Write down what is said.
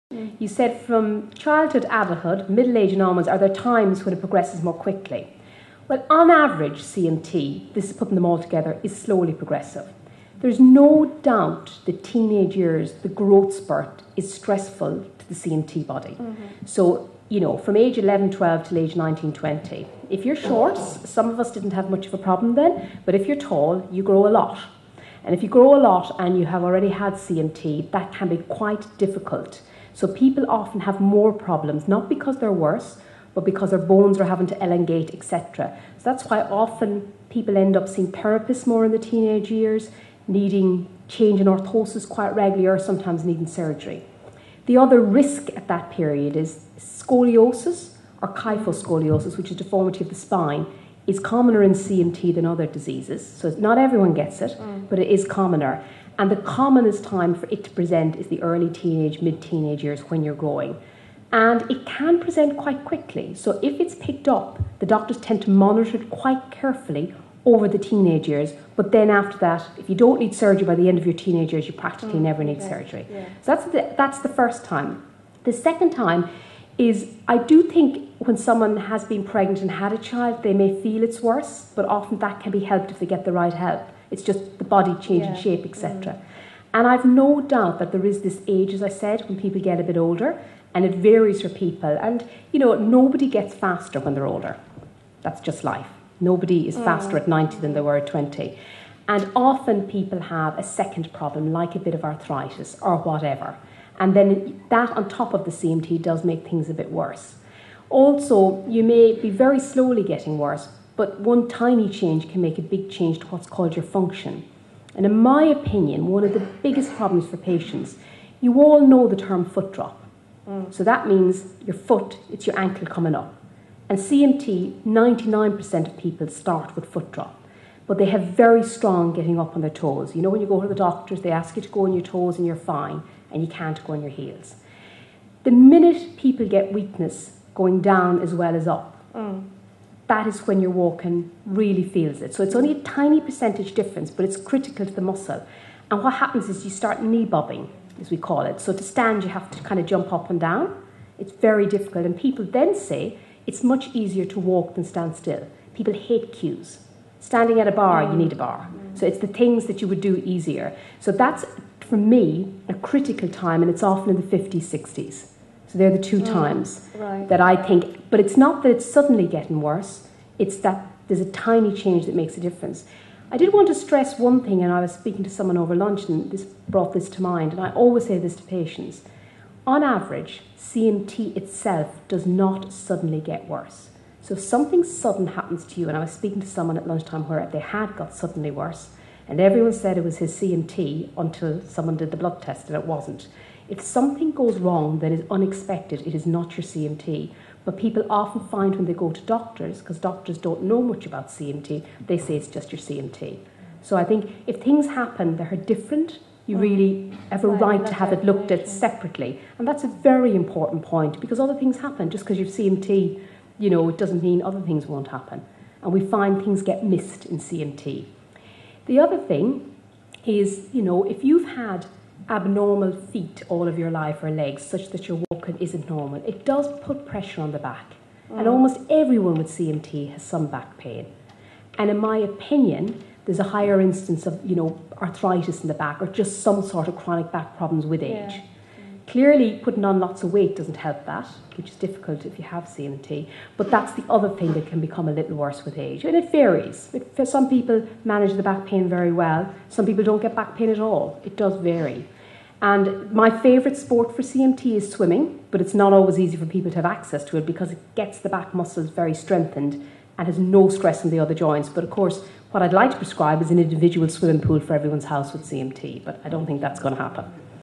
You said from childhood, adulthood, middle age and onwards, are there times when it progresses more quickly? Well, on average, CMT, this is putting them all together, is slowly progressive. There's no doubt the teenage years, the growth spurt, is stressful to the CMT body. So, you know, from age 11, 12 till age 19, 20. If you're short, some of us didn't have much of a problem then, but if you're tall, you grow a lot. And if you grow a lot and you have already had CMT, that can be quite difficult. So people often have more problems, not because they're worse, but because their bones are having to elongate, etc. So that's why often people end up seeing therapists more in the teenage years, needing change in orthosis quite regularly, or sometimes needing surgery. The other risk at that period is scoliosis or kyphoscoliosis, which is deformity of the spine, is commoner in CMT than other diseases. So not everyone gets it, but it is commoner. And the commonest time for it to present is the early teenage, mid-teenage years when you're growing. And it can present quite quickly. So if it's picked up, the doctors tend to monitor it quite carefully over the teenage years. But then after that, if you don't need surgery by the end of your teenage years, you practically never need surgery. Yeah. So that's the first time. The second time is, I do think when someone has been pregnant and had a child, they may feel it's worse, but often that can be helped if they get the right help. It's just the body changing shape, etc. And I've no doubt that there is this age, as I said, when people get a bit older, and it varies for people. And, you know, nobody gets faster when they're older. That's just life. Nobody is faster at 90 than they were at 20. And often people have a second problem, like a bit of arthritis or whatever. And then that on top of the CMT does make things a bit worse. Also, you may be very slowly getting worse, but one tiny change can make a big change to what's called your function. And in my opinion, one of the biggest problems for patients, you all know the term foot drop. So that means your foot, it's your ankle coming up. And CMT, 99% of people start with foot drop, but they have very strong getting up on their toes. You know, when you go to the doctors, they ask you to go on your toes and you're fine, and you can't go on your heels. The minute people get weakness going down as well as up, that is when your walking really feels it. So it's only a tiny percentage difference, but it's critical to the muscle. And what happens is you start knee bobbing, as we call it. So to stand, you have to kind of jump up and down. It's very difficult. And people then say it's much easier to walk than stand still. People hate cues. Standing at a bar, you need a bar. So it's the things that you would do easier. So that's, for me, a critical time, and it's often in the 50s, 60s. So they're the two times that I think, but it's not that it's suddenly getting worse, it's that there's a tiny change that makes a difference. I did want to stress one thing, and I was speaking to someone over lunch and this brought this to mind, and I always say this to patients. On average, CMT itself does not suddenly get worse. So if something sudden happens to you, and I was speaking to someone at lunchtime where they had got suddenly worse, and everyone said it was his CMT until someone did the blood test and it wasn't. If something goes wrong that is unexpected, it is not your CMT. But people often find when they go to doctors, because doctors don't know much about CMT, they say it's just your CMT. So I think if things happen that are different, you really have a right to have it looked at separately. And that's a very important point, because other things happen. Just because you've CMT, you know, it doesn't mean other things won't happen. And we find things get missed in CMT. The other thing is, you know, if you've had abnormal feet all of your life or legs such that your walking isn't normal, it does put pressure on the back. And almost everyone with CMT has some back pain. And in my opinion, there's a higher instance of, you know, arthritis in the back or just some sort of chronic back problems with age. Clearly, putting on lots of weight doesn't help that, which is difficult if you have CMT. But that's the other thing that can become a little worse with age. And it varies. For some people manage the back pain very well. Some people don't get back pain at all. It does vary. And my favourite sport for CMT is swimming, but it's not always easy for people to have access to it because it gets the back muscles very strengthened and has no stress in the other joints. But of course, what I'd like to prescribe is an individual swimming pool for everyone's house with CMT, but I don't think that's going to happen.